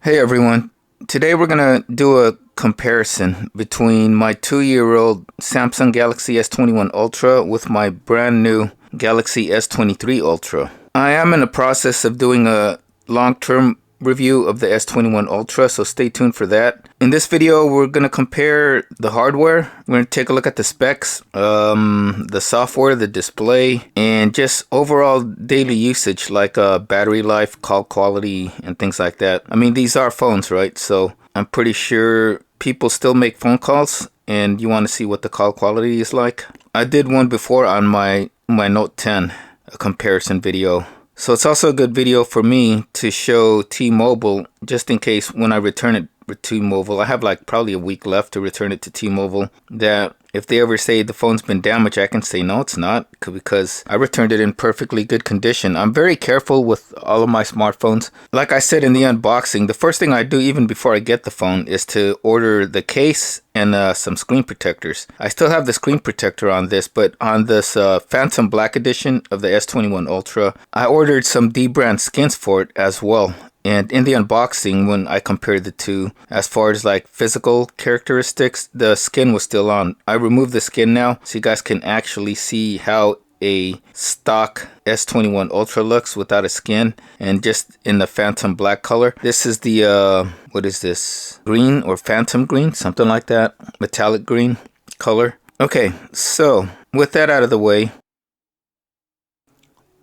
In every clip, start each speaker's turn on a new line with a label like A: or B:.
A: Hey everyone, today we're going to do a comparison between my 2-year-old Samsung Galaxy S21 Ultra with my brand new Galaxy S23 Ultra. I am in the process of doing a long-term review of the S21 Ultra, so stay tuned for that. In this video, we're going to compare the hardware. We're going to take a look at the specs, the software, the display, and just overall daily usage like battery life, call quality, and things like that. I mean, these are phones, right? So I'm pretty sure people still make phone calls, and you want to see what the call quality is like. I did one before on my Note 10, a comparison video. So it's also a good video for me to show T-Mobile, just in case when I return it to T-Mobile, I have like probably a week left to return it to T-Mobile, that if they ever say the phone's been damaged, I can say no, it's not, because I returned it in perfectly good condition. I'm very careful with all of my smartphones. Like I said in the unboxing, the first thing I do even before I get the phone is to order the case and some screen protectors. I still have the screen protector on this, but on this Phantom Black Edition of the S21 Ultra, I ordered some D-brand skins for it as well. And in the unboxing, when I compared the two, as far as like physical characteristics, the skin was still on. I removed the skin now, so you guys can actually see how a stock S21 Ultra looks without a skin and just in the Phantom Black color. This is the, what is this? Green or Phantom Green, something like that. Metallic green color. Okay, so with that out of the way.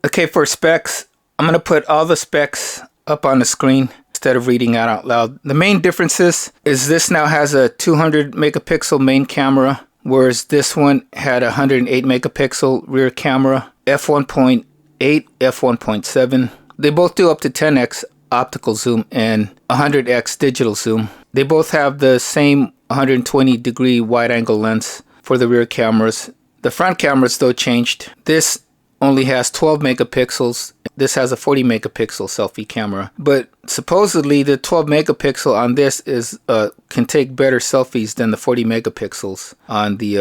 A: Okay, for specs, I'm going to put all the specs up on the screen instead of reading out loud. The main differences is this now has a 200 megapixel main camera, whereas this one had a 108 megapixel rear camera, f1.8, f1.7. They both do up to 10x optical zoom and 100x digital zoom. They both have the same 120 degree wide angle lens for the rear cameras. The front cameras though changed. This only has 12 megapixels. This has a 40 megapixel selfie camera, but supposedly the 12 megapixel on this is can take better selfies than the 40 megapixels on the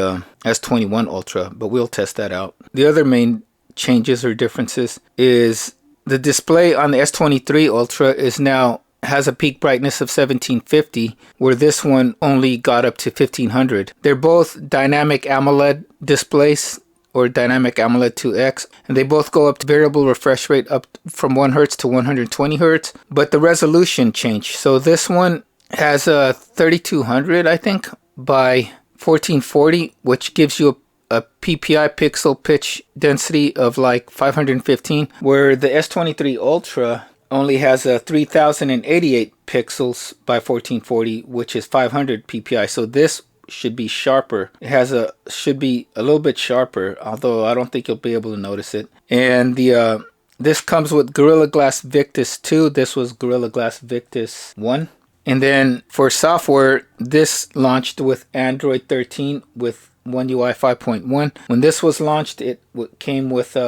A: S21 Ultra, but we'll test that out. The other main changes or differences is the display on the S23 Ultra is now has a peak brightness of 1750, where this one only got up to 1500. They're both dynamic AMOLED displays, or dynamic AMOLED 2X, and they both go up to variable refresh rate up from 1 Hz to 120 Hz, but the resolution changed. So this one has a 3200, I think, by 1440, which gives you a PPI pixel pitch density of like 515, where the S23 Ultra only has a 3088 pixels by 1440, which is 500 PPI. So this should be sharper. It has should be a little bit sharper, although I don't think you'll be able to notice it. And the this comes with Gorilla Glass Victus 2. This was Gorilla Glass Victus 1. And then for software, this launched with Android 13 with One UI 5.1. When this was launched, it came with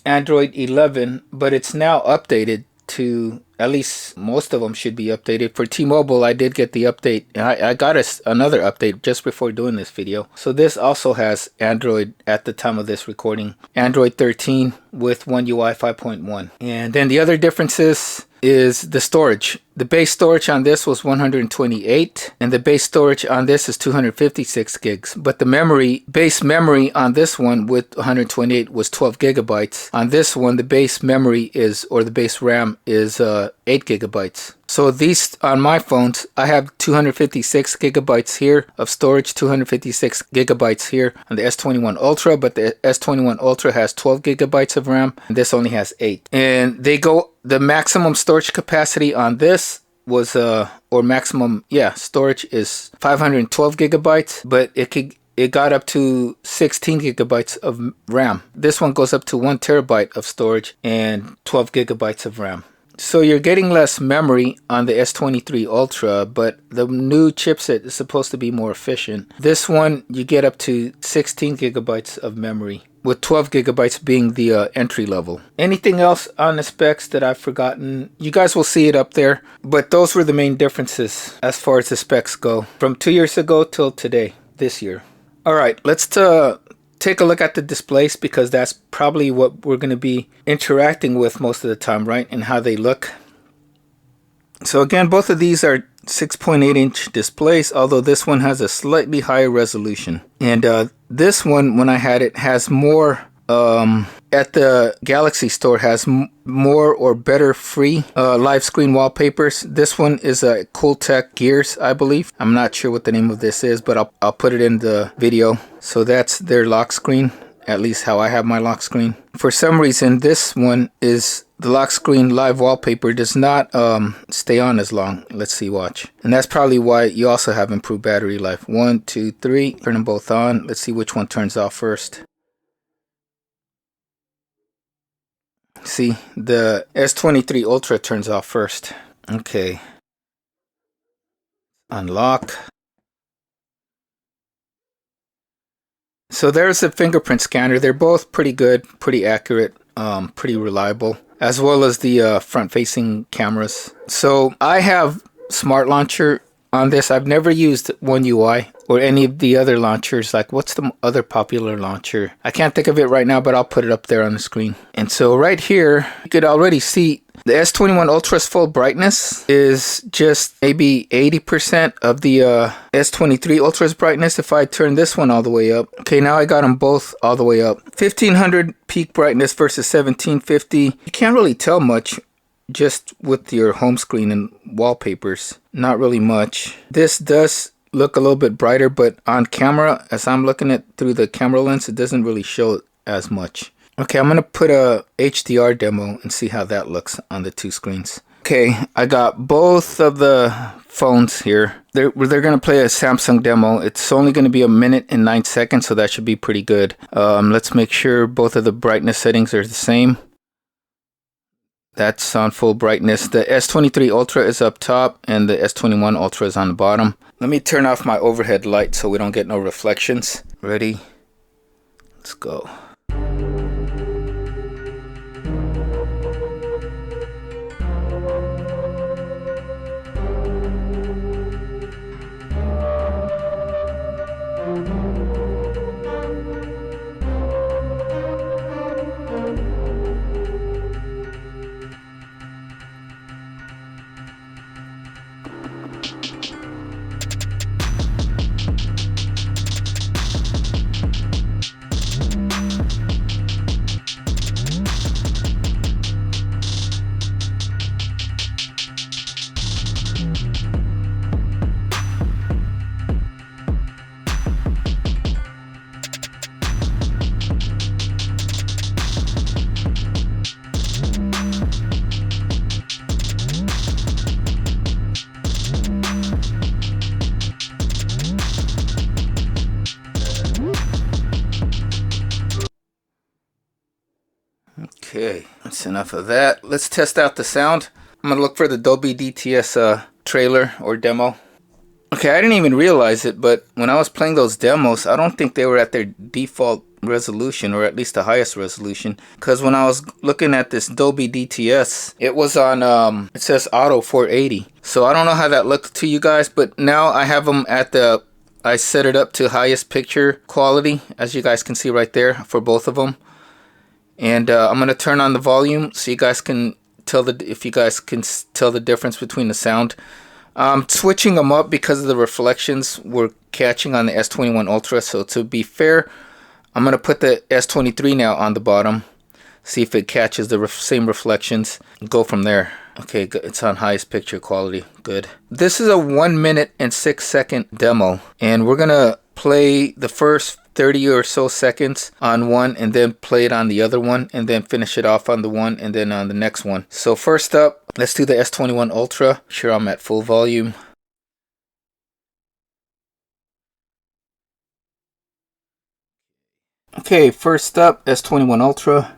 A: Android 11, but it's now updated to, at least most of them should be updated. For T-Mobile, I did get the update. I got another update just before doing this video. So this also has Android at the time of this recording. Android 13 with One UI 5.1. And then the other differences is the storage. The base storage on this was 128, and the base storage on this is 256 gigs. But the base memory on this one with 128 was 12 gigabytes. On this one, the base memory is, or the base RAM is 8 gigabytes. So these, on my phones, I have 256 gigabytes here of storage, 256 gigabytes here on the S21 Ultra, but the S21 Ultra has 12 gigabytes of RAM, and this only has 8. And the maximum storage capacity on this was, or maximum, storage is 512 gigabytes, but it got up to 16 gigabytes of RAM. This one goes up to 1 terabyte of storage and 12 gigabytes of RAM. So you're getting less memory on the S23 Ultra, but the new chipset is supposed to be more efficient. This one, you get up to 16 gigabytes of memory, with 12 gigabytes being the entry level. Anything else on the specs that I've forgotten? You guys will see it up there, but those were the main differences as far as the specs go from 2 years ago till today, this year. All right, let's take a look at the displays, because that's probably what we're going to be interacting with most of the time, right? And how they look. So again, both of these are 6.8-inch displays, although this one has a slightly higher resolution. And this one, when I had it, has more, at the Galaxy store, has more or better free live screen wallpapers. This one is a Cooltech Gears, I believe. I'm not sure what the name of this is, but I'll put it in the video. So that's their lock screen, at least how I have my lock screen. For some reason, this one is the lock screen live wallpaper does not stay on as long. Let's see, watch. And that's probably why you also have improved battery life. 1, 2, 3, turn them both on. Let's see which one turns off first. See, the S23 Ultra turns off first. Okay. Unlock. So there's a fingerprint scanner. They're both pretty good, pretty accurate, pretty reliable, as well as the front-facing cameras. So I have Smart Launcher on this. I've never used One UI or any of the other launchers. Like, what's the other popular launcher? I can't think of it right now, but I'll put it up there on the screen. And so right here, you could already see the S21 Ultra's full brightness is just maybe 80% of the S23 Ultra's brightness if I turn this one all the way up. Okay, now I got them both all the way up. 1500 peak brightness versus 1750. You can't really tell much just with your home screen and wallpapers. Not really much. This does look a little bit brighter, but on camera, as I'm looking at through the camera lens, it doesn't really show as much. Okay, I'm gonna put a HDR demo and see how that looks on the two screens. Okay, I got both of the phones here. They're gonna play a Samsung demo. It's only gonna be 1 minute and 9 seconds, so that should be pretty good. Let's make sure both of the brightness settings are the same. That's on full brightness. The S23 Ultra is up top and the S21 Ultra is on the bottom. Let me turn off my overhead light so we don't get no reflections. Ready? Let's go. Okay, that's enough of that. Let's test out the sound. I'm gonna look for the Dolby DTS trailer or demo. Okay, I didn't even realize it, but when I was playing those demos, I don't think they were at their default resolution, or at least the highest resolution, because when I was looking at this Dolby DTS, it was on it says auto 480. So I don't know how that looked to you guys, but now I have them at the, I set it up to highest picture quality, as you guys can see right there for both of them. And I'm gonna turn on the volume so you guys can tell if you guys can tell the difference between the sound. Switching them up because of the reflections we're catching on the S21 Ultra. So to be fair, I'm gonna put the S23 now on the bottom, see if it catches the same reflections, go from there. Okay, it's on highest picture quality. Good. This is a 1 minute and 6 second demo, and we're gonna play the first 30 or so seconds on one and then play it on the other one and then finish it off on the one and then on the next one. So first up, let's do the S21 Ultra. Sure, I'm at full volume. Okay, first up, S21 Ultra.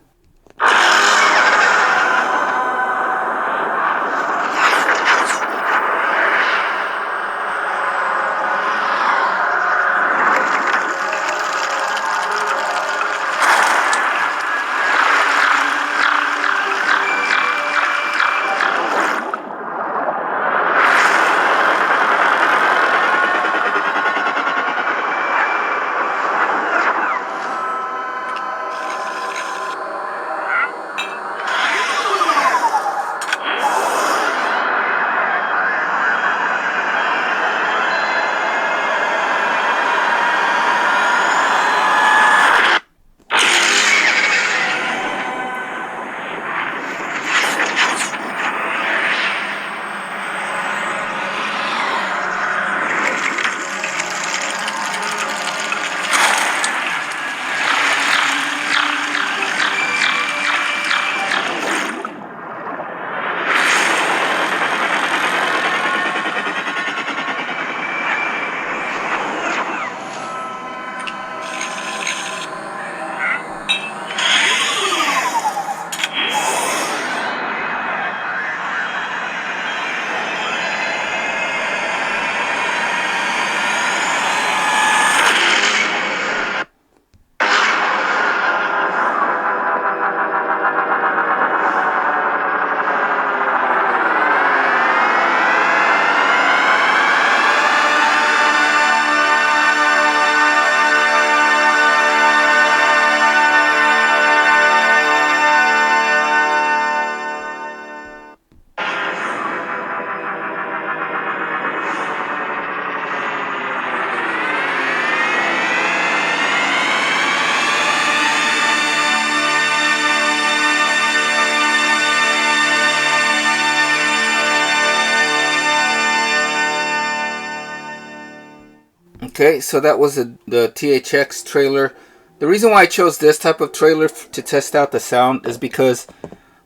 A: Okay, so that was the THX trailer. The reason why I chose this type of trailer to test out the sound is because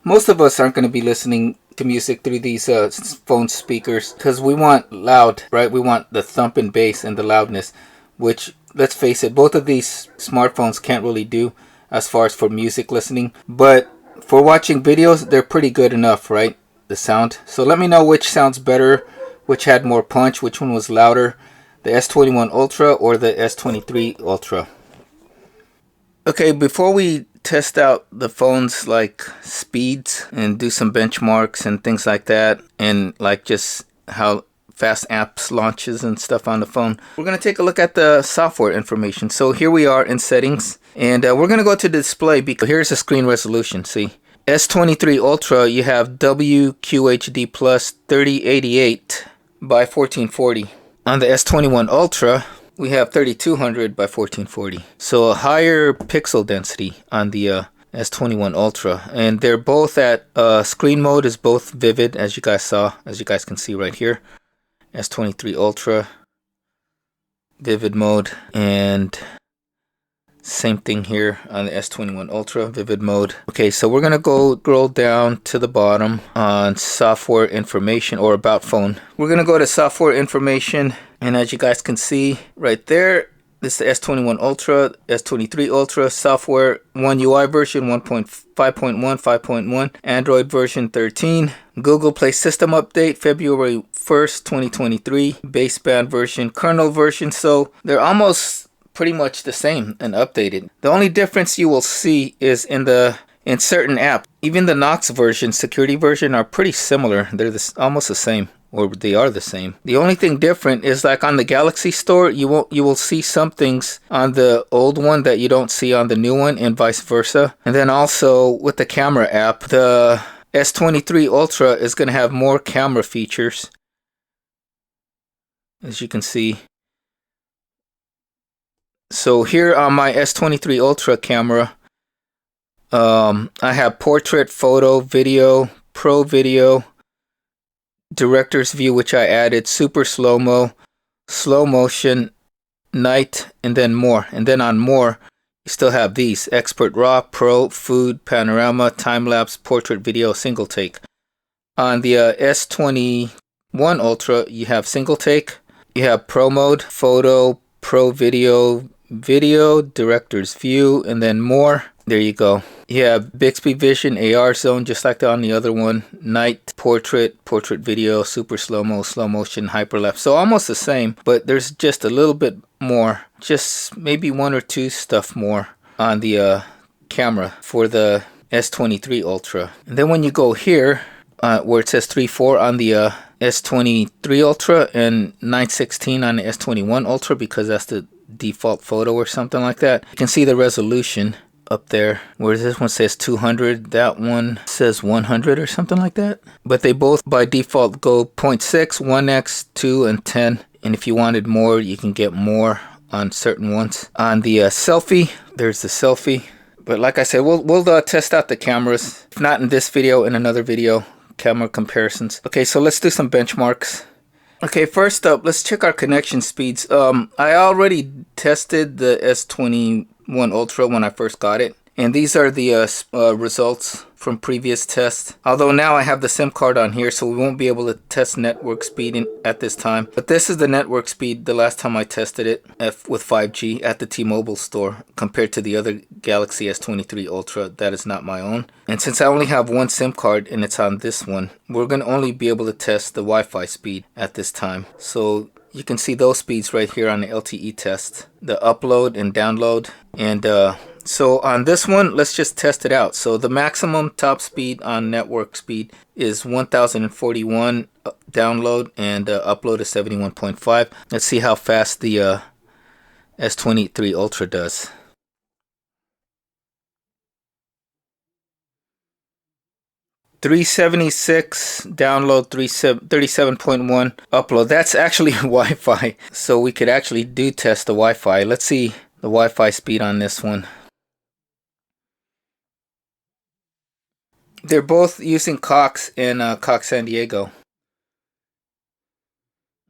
A: most of us aren't going to be listening to music through these phone speakers because we want loud, right? We want the thumping bass and the loudness, which, let's face it, both of these smartphones can't really do as far as for music listening. But for watching videos, they're pretty good enough, right? The sound. So let me know which sounds better, which had more punch, which one was louder, the S21 Ultra or the S23 Ultra. Okay, before we test out the phone's like speeds and do some benchmarks and things like that, and like just how fast apps launches and stuff on the phone, we're going to take a look at the software information. So here we are in settings, and we're going to go to display because here's the screen resolution. See, S23 Ultra, you have WQHD plus 3088 by 1440. On the S21 Ultra, we have 3200 by 1440. So a higher pixel density on the S21 Ultra. And they're both at screen mode is both vivid, as you guys saw, as you guys can see right here. S23 Ultra, vivid mode, and same thing here on the S21 Ultra, vivid mode. Okay, so we're gonna go scroll down to the bottom on software information or about phone. We're gonna go to software information, and as you guys can see right there, this is the S21 Ultra, S23 Ultra, software, One UI version 1.5.1, 5.1, Android version 13, Google Play System Update, February 1st, 2023, baseband version, kernel version. So they're almost pretty much the same and updated. The only difference you will see is in certain apps. Even the Knox version, security version, are pretty similar. They're almost the same, or they are the same. The only thing different is like on the Galaxy Store, you will see some things on the old one that you don't see on the new one, and vice versa. And then also with the camera app, the S23 Ultra is going to have more camera features, as you can see. So here on my S23 Ultra camera, I have portrait, photo, video, pro video, director's view, which I added, super slow-mo, slow motion, night, and then more. And then on more, you still have these: expert, raw, pro, food, panorama, time-lapse, portrait, video, single take. On the S21 Ultra, you have single take, you have pro mode, photo, pro video, video, director's view, and then more. There you go. You have Bixby Vision, AR zone, just like on the other one. Night, portrait, portrait video, super slow-mo, slow motion, hyperlapse. So almost the same, but there's just a little bit more, just maybe one or two stuff more on the camera for the S23 Ultra. And then when you go here, where it says 3.4 on the S23 Ultra and 916 on the S21 Ultra, because that's the default photo or something like that, you can see the resolution up there, where this one says 200, that one says 100 or something like that. But they both by default go 0.6, 1x, 2, and 10. And if you wanted more, you can get more on certain ones. On the selfie, there's the selfie. But like I said, we'll test out the cameras, if not in this video, in another video, camera comparisons. Okay, so let's do some benchmarks. Okay, first up, let's check our connection speeds. I already tested the S21 Ultra when I first got it, and these are the results from previous tests. Although now I have the SIM card on here, so we won't be able to test network speed at this time. But this is the network speed the last time I tested it with 5G at the T-Mobile store, compared to the other Galaxy S23 Ultra that is not my own. And since I only have one SIM card and it's on this one, we're going to only be able to test the Wi-Fi speed at this time. So you can see those speeds right here on the LTE test, the upload and download. And so on this one, let's just test it out. So the maximum top speed on network speed is 1041 download, and upload is 71.5. Let's see how fast the S23 Ultra does. .376 download, 37.1 upload. That's actually Wi-Fi, so we could actually test the Wi-Fi. Let's see the Wi-Fi speed on this one. They're both using Cox in Cox San Diego.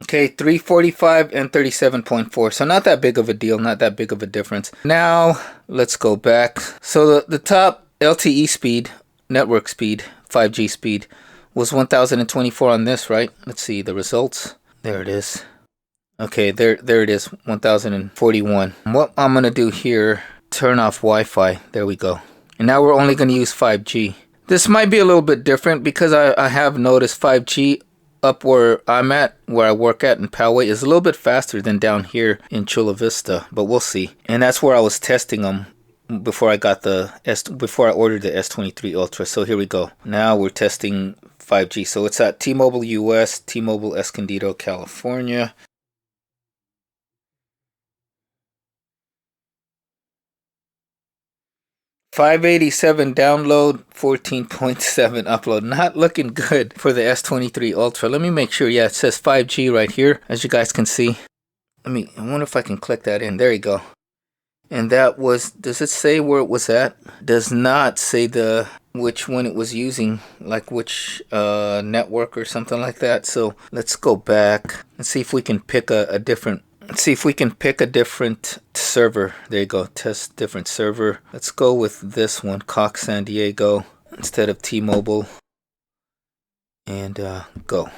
A: Okay, 345 and 37.4. So not that big of a deal, not that big of a difference. Now, let's go back. So the top LTE speed, network speed, 5G speed, was 1024 on this, right? Let's see the results. There it is. Okay, there it is, 1041. What I'm going to do here, turn off Wi-Fi. There we go. And now we're only going to use 5G. This might be a little bit different because I have noticed 5G up where I'm at, where I work at in Poway, is a little bit faster than down here in Chula Vista, but we'll see. And that's where I was testing them before I got before I ordered the S23 Ultra. So here we go. Now we're testing 5G. So it's at T-Mobile US, T-Mobile Escondido, California. .587 download, 14.7 upload. Not looking good for the S23 Ultra. Let me make sure. Yeah, it says 5G right here, as you guys can see. I wonder if I can click that in. There you go. And that was, does it say where it was at? Does not say which one it was using, like which network or something like that. So let's go back and see if we can pick a different. Let's see if we can pick a different server. There you go. Test different server. Let's go with this one, Cox San Diego, instead of T-Mobile. And go.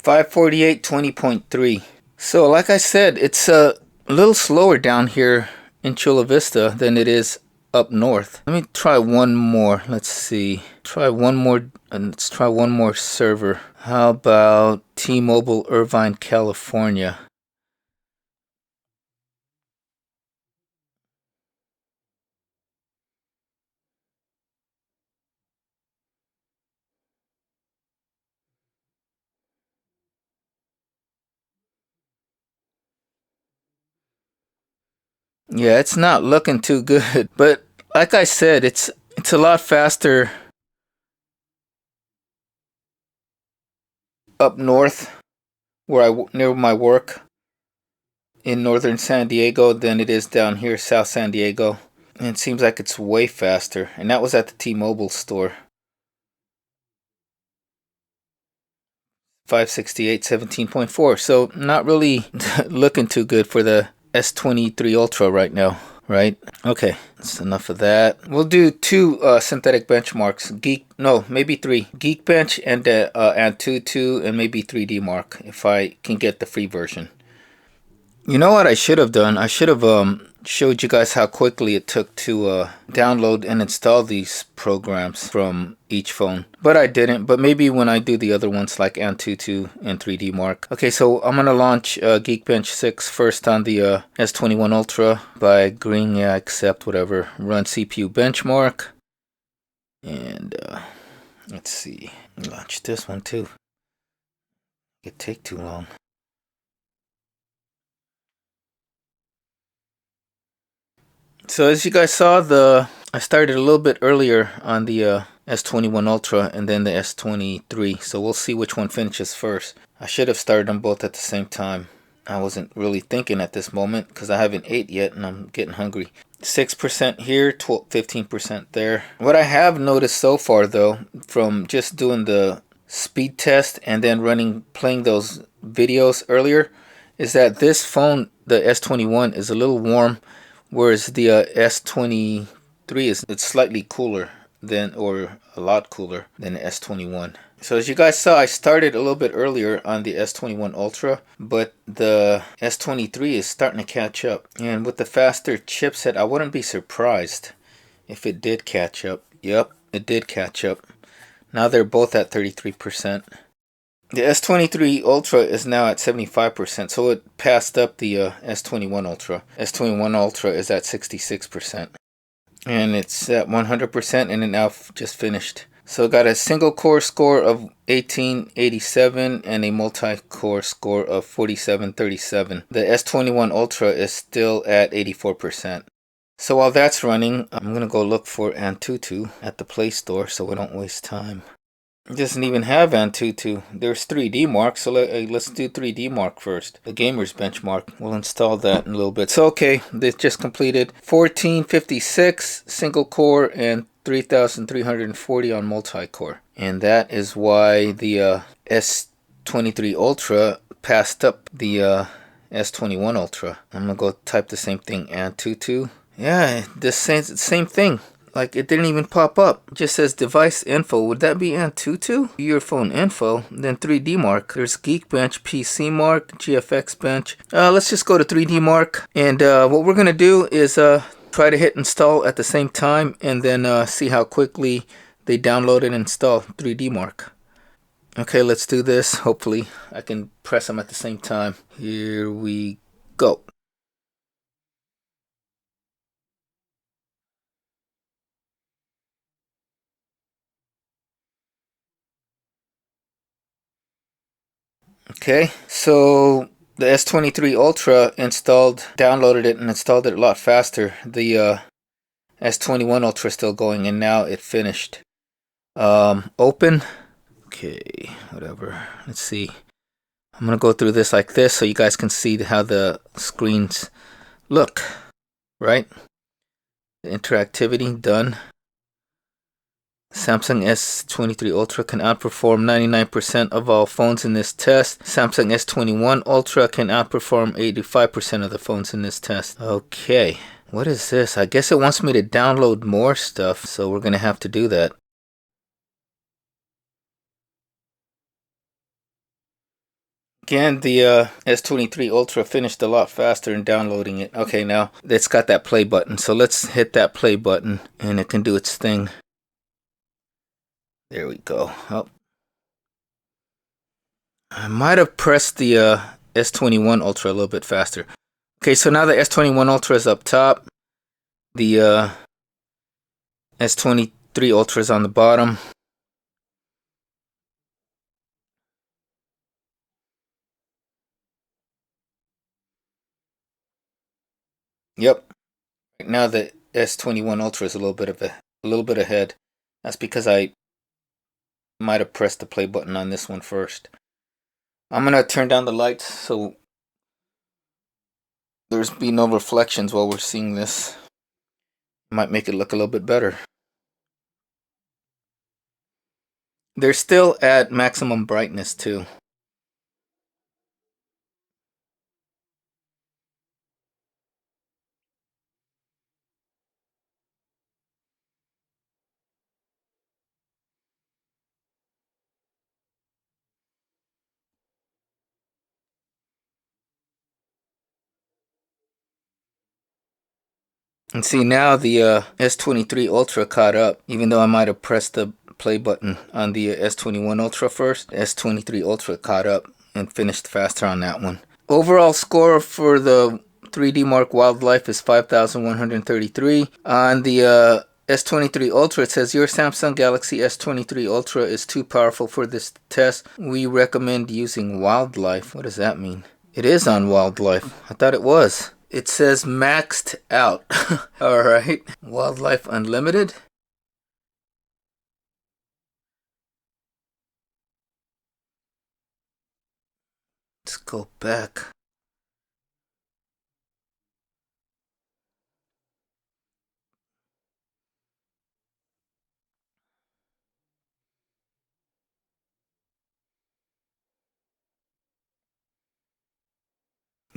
A: .548 20.3. So like I said, it's a little slower down here in Chula Vista than it is up north. Let me try one more. Let's see. Try one more, and let's try one more server. How about T-Mobile Irvine, California? Yeah, it's not looking too good. But like I said, it's a lot faster up north where near my work in northern San Diego than it is down here South San Diego. And it seems like it's way faster. And that was at the T-Mobile store. 568 17.4. So not really looking too good for the S23 Ultra right now, right? Okay, that's enough of that. We'll do two synthetic benchmarks. Maybe three. Geekbench and Antutu, and maybe 3D Mark if I can get the free version. You know what I should have done? I should have showed you guys how quickly it took to download and install these programs from each phone. But I didn't. But maybe when I do the other ones like Antutu and 3D Mark. Okay, so I'm going to launch Geekbench 6 first on the S21 Ultra by agreeing, yeah, accept, whatever. Run CPU benchmark. And let's see. Launch this one too. It take too long. So as you guys saw, I started a little bit earlier on the S21 Ultra and then the S23. So we'll see which one finishes first. I should have started them both at the same time. I wasn't really thinking at this moment because I haven't ate yet and I'm getting hungry. 6% here, 15% there. What I have noticed so far though, from just doing the speed test and then playing those videos earlier, is that this phone, the S21, is a little warm, whereas the S23 it's slightly cooler or a lot cooler than the S21. So as you guys saw, I started a little bit earlier on the S21 Ultra, but the S23 is starting to catch up. And with the faster chipset, I wouldn't be surprised if it did catch up. Yep, it did catch up. Now they're both at 33%. The S23 Ultra is now at 75%, so it passed up the S21 Ultra. S21 Ultra is at 66%. And it's at 100%, and it now just finished. So got a single core score of 1887 and a multi-core score of 4737. The S21 Ultra is still at 84%. So while that's running, I'm going to go look for Antutu at the Play Store so we don't waste time. It doesn't even have Antutu. There's 3D Mark, so let's do 3D Mark first. The gamer's benchmark. We'll install that in a little bit. So okay, this just completed 1456 single core and 3340 on multi-core. And that is why the S23 Ultra passed up the S21 Ultra. I'm gonna go type the same thing, Antutu. Yeah, the same thing. Like, it didn't even pop up. It just says device info. Would that be Antutu? Your phone info. Then 3D Mark. There's Geekbench, PC Mark, GFX Bench. Let's just go to 3D Mark. And what we're going to do is try to hit install at the same time. And then see how quickly they download and install 3D Mark. Okay, let's do this. Hopefully I can press them at the same time. Here we go. Okay, so the S23 Ultra downloaded it and installed it a lot faster. The S21 Ultra is still going, and now it finished. Open. Okay, whatever. Let's see. I'm gonna go through this like this so you guys can see how the screens look. Right? The interactivity done. Samsung S23 Ultra can outperform 99% of all phones in this test. Samsung S21 Ultra can outperform 85% of the phones in this test. Okay, what is this? I guess it wants me to download more stuff, so we're gonna have to do that. Again, the S23 Ultra finished a lot faster in downloading it. Okay, now it's got that play button, so let's hit that play button and it can do its thing. There we go. Oh. I might have pressed the S21 Ultra a little bit faster. Okay, so now the S21 Ultra is up top. The S23 Ultra is on the bottom. Yep. Right now the S21 Ultra is a little bit ahead. That's because I might have pressed the play button on this one first. I'm gonna turn down the lights so there's be no reflections while we're seeing this. Might make it look a little bit better. They're still at maximum brightness too. And see, now the S23 Ultra caught up, even though I might have pressed the play button on the S21 Ultra first. S23 Ultra caught up and finished faster on that one. Overall score for the 3D Mark Wildlife is 5,133. On the S23 Ultra, it says your Samsung Galaxy S23 Ultra is too powerful for this test. We recommend using Wildlife. What does that mean? It is on Wildlife. I thought it was. It says maxed out. Alright. Wildlife Unlimited. Let's go back.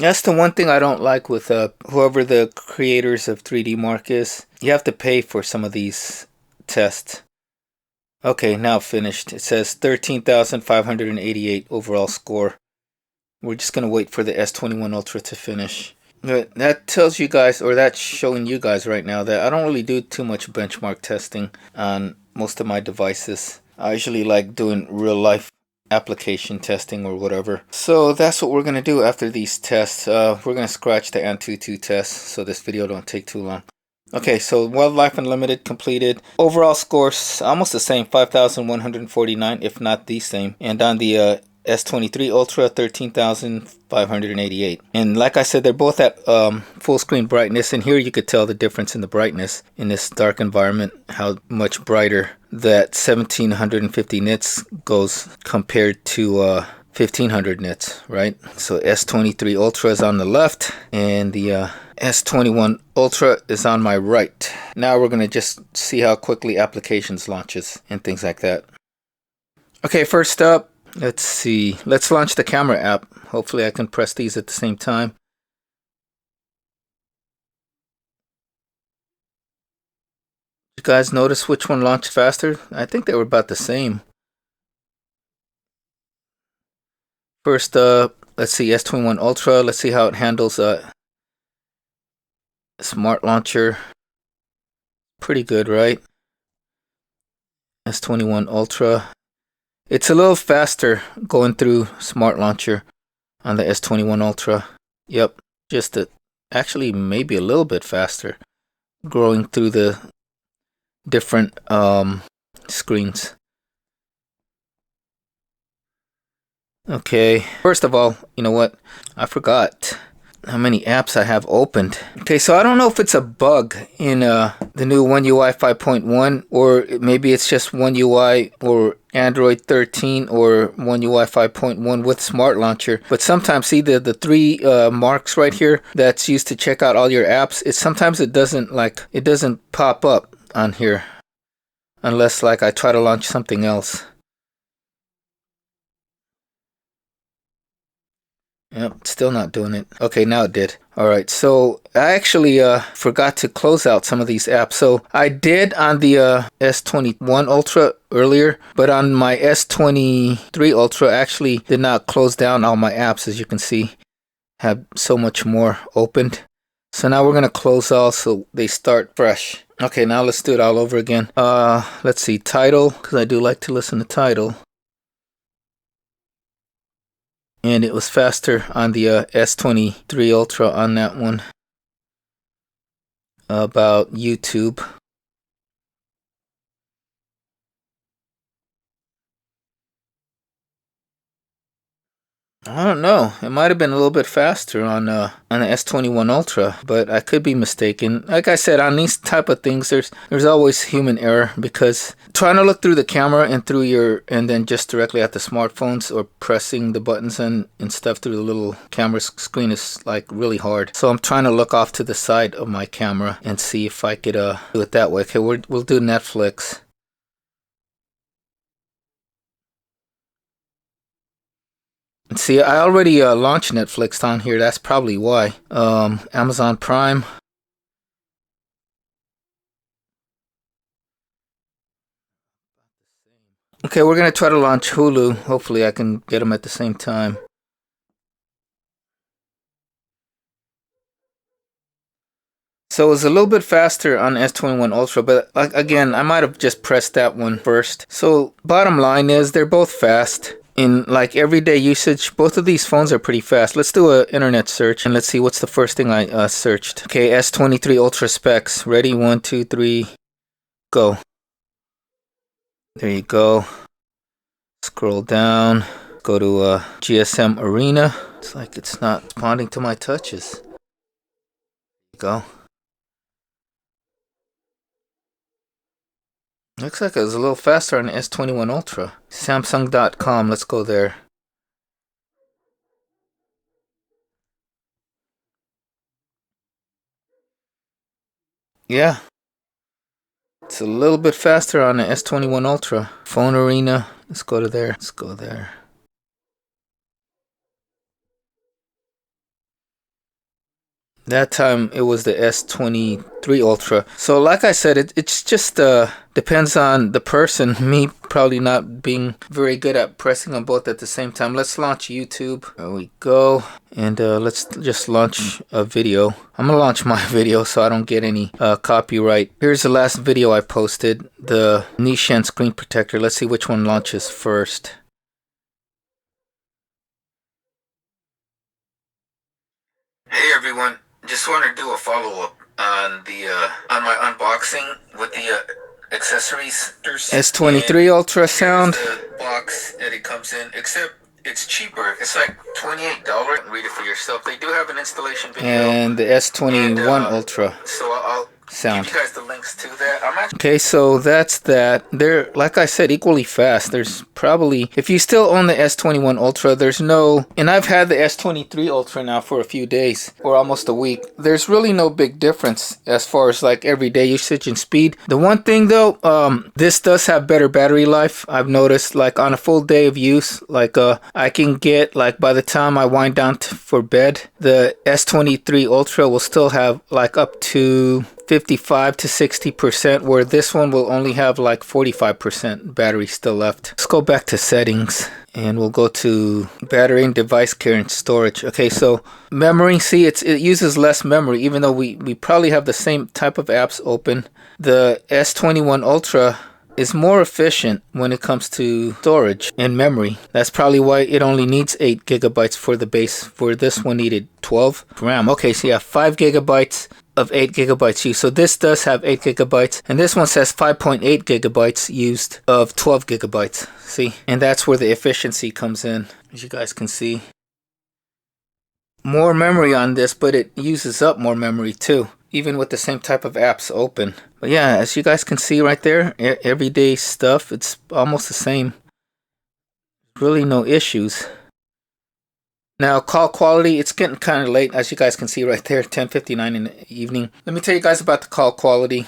A: That's the one thing I don't like with whoever the creators of 3D Mark is. You have to pay for some of these tests. Okay, now finished. It says 13,588 overall score. We're just going to wait for the S21 Ultra to finish. But that tells you guys, or that's showing you guys right now, that I don't really do too much benchmark testing on most of my devices. I usually like doing real life application testing or whatever. So that's what we're going to do after these tests. We're going to scratch the Antutu test so this video don't take too long. Okay, so Wildlife Unlimited completed. Overall scores almost the same, 5,149, if not the same. And on the S23 Ultra 13,588. And like I said, they're both at full screen brightness, and here you could tell the difference in the brightness in this dark environment, how much brighter that 1750 nits goes compared to 1500 nits, right? So S23 Ultra is on the left, and the S21 Ultra is on my right. Now we're going to just see how quickly applications launches and things like that. Okay, first up, let's see. Let's launch the camera app. Hopefully I can press these at the same time. You guys notice which one launched faster? I think they were about the same. First up, let's see, S21 Ultra. Let's see how it handles Smart Launcher. Pretty good, right? S21 Ultra. It's a little faster going through Smart Launcher on the S21 Ultra. Yep, actually maybe a little bit faster growing through the different screens. Okay, first of all, you know what? I forgot how many apps I have opened. Okay, so I don't know if it's a bug in the new One UI 5.1, or maybe it's just One UI or Android 13 or One UI 5.1 with Smart Launcher. But sometimes, see the three marks right here that's used to check out all your apps. Sometimes it doesn't pop up on here unless like I try to launch something else. Yep, still not doing it. Okay, now it did. Alright, so I actually forgot to close out some of these apps. So I did on the S21 Ultra earlier, but on my S23 Ultra, I actually did not close down all my apps. As you can see, have so much more opened. So now we're going to close all so they start fresh. Okay, now let's do it all over again. Let's see, Tidal, because I do like to listen to Tidal. And it was faster on the S23 Ultra on that one. About YouTube. I don't know. It might have been a little bit faster on the S21 Ultra, but I could be mistaken. Like I said, on these type of things, there's always human error, because trying to look through the camera and then just directly at the smartphones, or pressing the buttons and stuff through the little camera screen is like really hard. So I'm trying to look off to the side of my camera and see if I could do it that way. Okay, we'll do Netflix. See, I already launched Netflix on here. That's probably why. Amazon Prime. Okay, we're going to try to launch Hulu. Hopefully I can get them at the same time. So it was a little bit faster on S21 Ultra, but again, I might have just pressed that one first. So bottom line is, they're both fast. In like everyday usage, both of these phones are pretty fast. Let's do an internet search and let's see what's the first thing I searched. Okay, S23 Ultra specs. Ready? 1, 2, 3, go. There you go. Scroll down. Go to GSM Arena. It's like it's not responding to my touches. There you go. Looks like it was a little faster on the S21 Ultra. Samsung.com, let's go there. Yeah. It's a little bit faster on the S21 Ultra. Phone Arena, let's go to there. Let's go there. That time it was the S23 Ultra. So like I said, it's just depends on the person. Me probably not being very good at pressing them both at the same time. Let's launch YouTube. There we go. And let's just launch a video. I'm gonna launch my video so I don't get any copyright. Here's the last video I posted, the Nishan screen protector. Let's see which one launches first. Hey everyone. Just wanted to do a follow-up on my unboxing with the accessories. S23 ultrasound. The box that it comes in, except It's cheaper. It's like $28. Read it for yourself. They do have an installation video. And the S21 Ultra. So I'll sound. Give you guys the links to that. Okay, so that's that. They're, like I said, equally fast. There's probably, if you still own the S21 Ultra, there's no, and I've had the S23 Ultra now for a few days, or almost a week. There's really no big difference as far as like everyday usage and speed. The one thing though, this does have better battery life. I've noticed, like on a full day of use, like I can get, like by the time I wind down for bed, the S23 Ultra will still have like up to 55 to 60%, where this one will only have like 45% battery still left. Let's go back to settings and we'll go to battery and device care and storage. Okay, so memory, see, it uses less memory, even though we probably have the same type of apps open. The S21 Ultra is more efficient when it comes to storage and memory. That's probably why it only needs 8 gigabytes for the base, for this one needed 12 RAM. Okay, so you have 5 gigabytes of 8 gigabytes used. So this does have 8 gigabytes, and this one says 5.8 gigabytes used of 12 gigabytes. See, and that's where the efficiency comes in, as you guys can see. More memory on this, but it uses up more memory too, even with the same type of apps open. But yeah, as you guys can see right there, everyday stuff, it's almost the same. Really no issues. Now, call quality, it's getting kind of late, as you guys can see right there, 10:59 in the evening. Let me tell you guys about the call quality.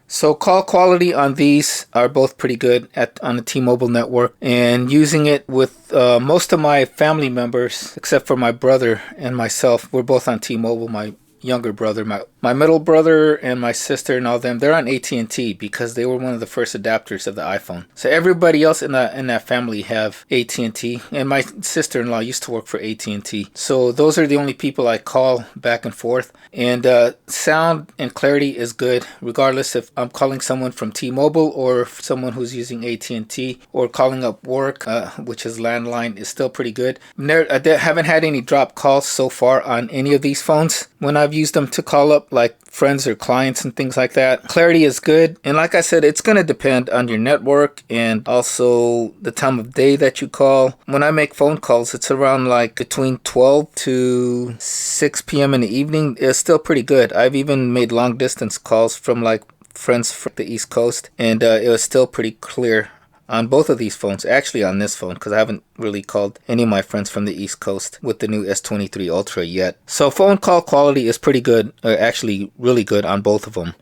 A: So call quality on these are both pretty good on the T-Mobile network, and using it with most of my family members, except for my brother and myself, we're both on T-Mobile. My younger brother, my middle brother, and my sister and all them, they're on AT&T because they were one of the first adapters of the iPhone. So everybody else in that family have AT&T, and my sister-in-law used to work for AT&T. So those are the only people I call back and forth. And sound and clarity is good, regardless if I'm calling someone from T-Mobile or someone who's using AT&T, or calling up work, which is landline, is still pretty good. I haven't had any drop calls so far on any of these phones when I've used them to call up like friends or clients and things like that. Clarity is good, and like I said, it's going to depend on your network and also the time of day that you call. When I make phone calls, it's around like between 12 to 6 p.m. in the evening. It's still pretty good. I've even made long distance calls from like friends from the East Coast, and it was still pretty clear on both of these phones. Actually on this phone, because I haven't really called any of my friends from the East Coast with the new S23 Ultra yet. So phone call quality is pretty good, actually really good on both of them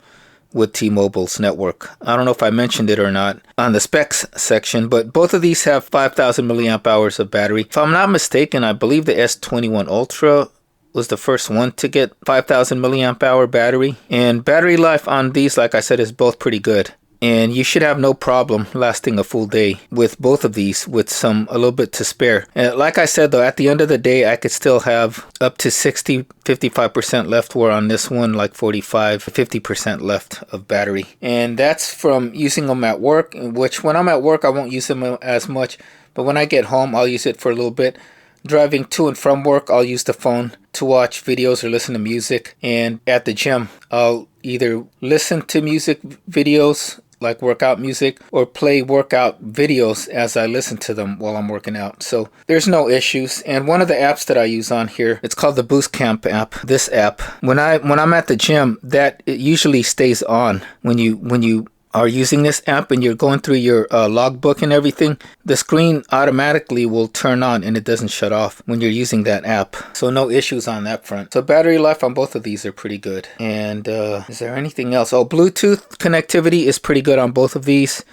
A: with T-Mobile's network. I don't know if I mentioned it or not on the specs section, but both of these have 5,000 milliamp hours of battery. If I'm not mistaken, I believe the S21 Ultra was the first one to get 5,000 milliamp hour battery, and battery life on these, like I said, is both pretty good. And you should have no problem lasting a full day with both of these with a little bit to spare. And like I said though, at the end of the day, I could still have up to 55% left, where on this one like 50% left of battery. And that's from using them at work, which when I'm at work, I won't use them as much. But when I get home, I'll use it for a little bit. Driving to and from work, I'll use the phone to watch videos or listen to music. And at the gym, I'll either listen to music videos, like workout music, or play workout videos as I listen to them while I'm working out. So there's no issues. And one of the apps that I use on here, it's called the Boost Camp app. This app, when I'm at the gym, that it usually stays on when you are using this app and you're going through your logbook and everything. The screen automatically will turn on and it doesn't shut off when you're using that app. So no issues on that front. So battery life on both of these are pretty good. And is there anything else? Oh, Bluetooth connectivity is pretty good on both of these.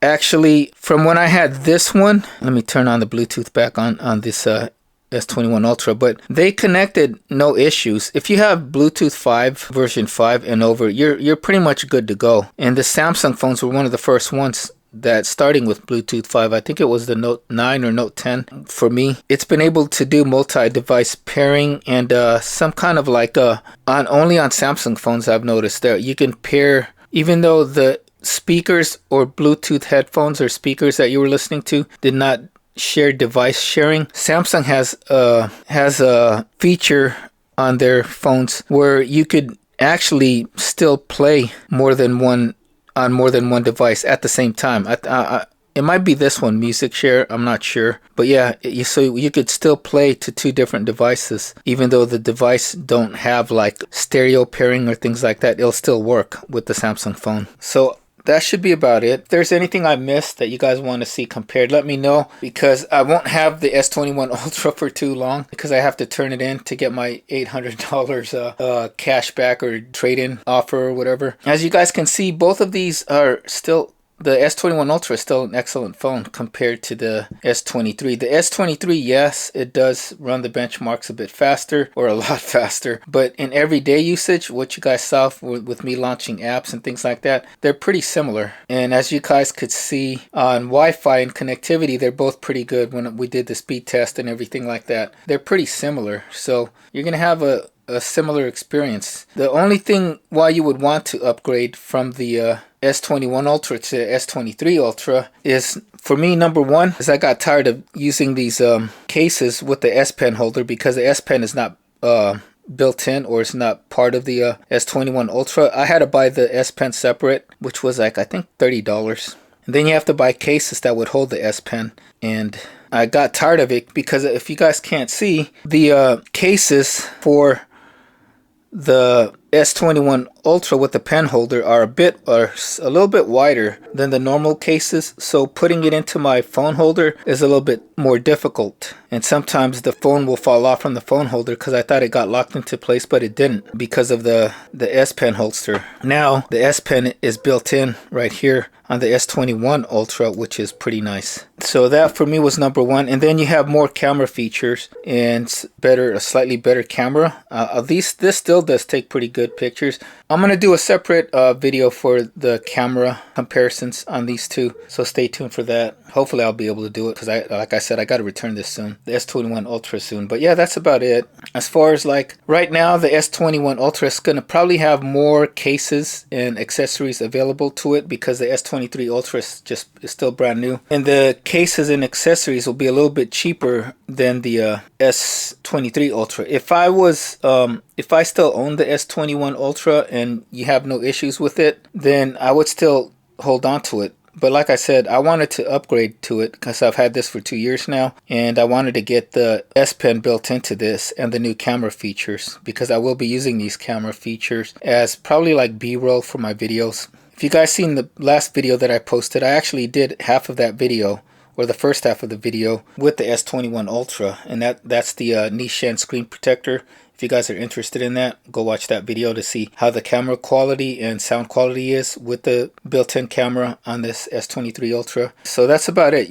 A: Actually, from when I had this one, let me turn on the Bluetooth back on this S21 Ultra, but they connected no issues. If you have Bluetooth 5 version 5 and over, you're pretty much good to go. And the Samsung phones were one of the first ones that, starting with Bluetooth 5, I think it was the Note 9 or Note 10 for me, it's been able to do multi-device pairing, and some kind of like only on Samsung phones I've noticed that you can pair, even though the speakers or Bluetooth headphones or speakers that you were listening to did not share device sharing. Samsung has a feature on their phones where you could actually still play more than one device at the same time. It might be this one, Music Share, I'm not sure. But yeah, so you could still play to two different devices. Even though the device don't have like stereo pairing or things like that, it'll still work with the Samsung phone. So that should be about it. If there's anything I missed that you guys want to see compared, let me know, because I won't have the S21 Ultra for too long, because I have to turn it in to get my $800 cash back or trade-in offer or whatever. As you guys can see, both of these are still, the S21 Ultra is still an excellent phone compared to the S23. The S23, yes, it does run the benchmarks a bit faster, or a lot faster, but in everyday usage, what you guys saw with me launching apps and things like that, they're pretty similar. And as you guys could see on Wi-Fi and connectivity, they're both pretty good. When we did the speed test and everything like that, they're pretty similar. So you're gonna have a similar experience. The only thing why you would want to upgrade from the S21 Ultra to S23 Ultra is, for me, number one, is I got tired of using these cases with the S Pen holder, because the S Pen is not built in, or it's not part of the S21 Ultra. I had to buy the S Pen separate, which was like, I think, $30. And then you have to buy cases that would hold the S Pen, and I got tired of it, because if you guys can't see, the cases for the S21 Ultra with the pen holder are a little bit wider than the normal cases, so putting it into my phone holder is a little bit more difficult, and sometimes the phone will fall off from the phone holder, because I thought it got locked into place, but it didn't, because of the S Pen holster. Now the S Pen is built in right here on the S21 Ultra, which is pretty nice. So that for me was number one. And then you have more camera features and a slightly better camera. This still does take pretty good pictures. I'm gonna do a separate video for the camera comparisons on these two, so stay tuned for that. Hopefully I'll be able to do it, because like I said, I got to return this soon, the S21 Ultra soon. But yeah, that's about it. As far as like right now, the S21 Ultra is gonna probably have more cases and accessories available to it, because the S23 Ultra is still brand new, and the cases and accessories will be a little bit cheaper than the S23 Ultra. If I still own the S21 Ultra and you have no issues with it, then I would still hold on to it. But like I said, I wanted to upgrade to it, because I've had this for 2 years now, and I wanted to get the S Pen built into this and the new camera features, because I will be using these camera features as probably like B-roll for my videos. If you guys seen the last video that I posted, I actually did half of that video, or the first half of the video, with the S21 Ultra, and that's the Nishan screen protector. If you guys are interested in that, go watch that video to see how the camera quality and sound quality is with the built-in camera on this S23 Ultra. So that's about it.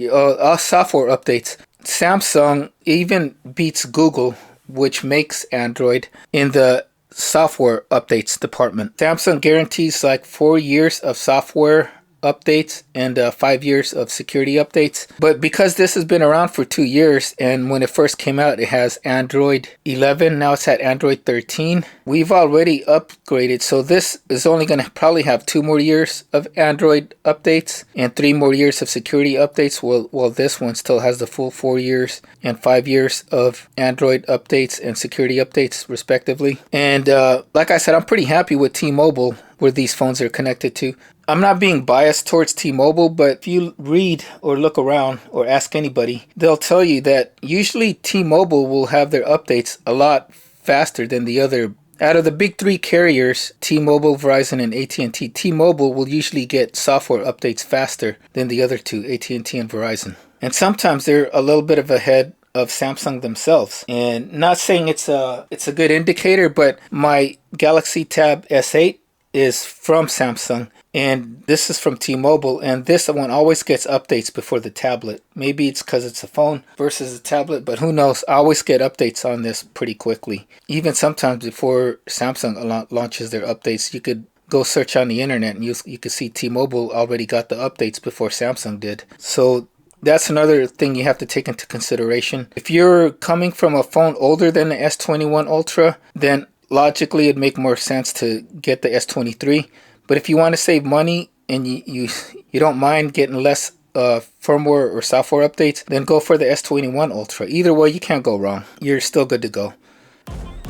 A: Software updates. Samsung even beats Google, which makes Android, in the software updates department. Samsung guarantees like 4 years of software updates and 5 years of security updates, but because this has been around for 2 years, and when it first came out it has Android 11, now it's at Android 13, we've already upgraded, so this is only going to probably have 2 more years of Android updates and 3 more years of security updates, while this one still has the full 4 years and 5 years of Android updates and security updates respectively. And like I said, I'm pretty happy with T-Mobile, where these phones are connected to. I'm not being biased towards T-Mobile, but if you read or look around or ask anybody, they'll tell you that usually T-Mobile will have their updates a lot faster than the other. Out of the big 3 carriers, T-Mobile, Verizon, and AT&T, T-Mobile will usually get software updates faster than the other 2, AT&T and Verizon. And sometimes they're a little bit of ahead of Samsung themselves. And not saying it's a good indicator, but my Galaxy Tab S8 is from Samsung, and this is from T-Mobile, and this one always gets updates before the tablet. Maybe it's because it's a phone versus a tablet, but who knows. I always get updates on this pretty quickly. Even sometimes before Samsung launches their updates, you could go search on the internet and you could see T-Mobile already got the updates before Samsung did. So that's another thing you have to take into consideration. If you're coming from a phone older than the S21 Ultra, then logically it'd make more sense to get the S23. But if you want to save money and you don't mind getting less firmware or software updates, then go for the S21 Ultra. Either way, you can't go wrong. You're still good to go.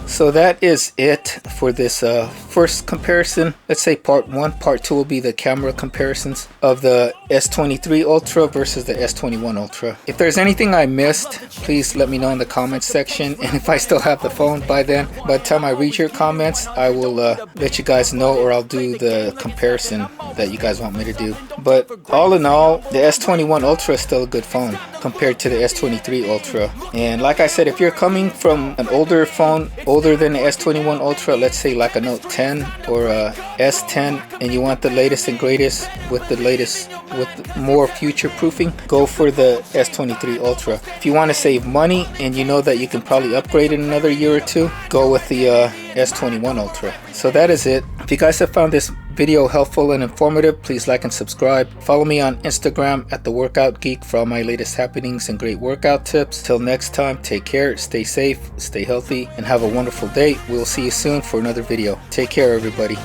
A: So that is it for this first comparison. Let's say part 1. Part 2 will be the camera comparisons of the S23 Ultra versus the S21 Ultra. If there's anything I missed, please let me know in the comments section. And if I still have the phone by then, by the time I read your comments, I will let you guys know, or I'll do the comparison that you guys want me to do. But all in all, the S21 Ultra is still a good phone compared to the S23 Ultra. And like I said, if you're coming from an older phone, older than the S21 Ultra, let's say like a Note 10 or a S10, and you want the latest and greatest with the latest, with more future proofing, go for the S23 Ultra. If you want to save money and you know that you can probably upgrade in another year or two, go with the S21 Ultra. So that is it. If you guys have found this video helpful and informative, please like and subscribe. Follow me on Instagram at The Workout Geek for all my latest happenings and great workout tips. Till next time, take care, stay safe, stay healthy, and have a wonderful day. We'll see you soon for another video. Take care, everybody.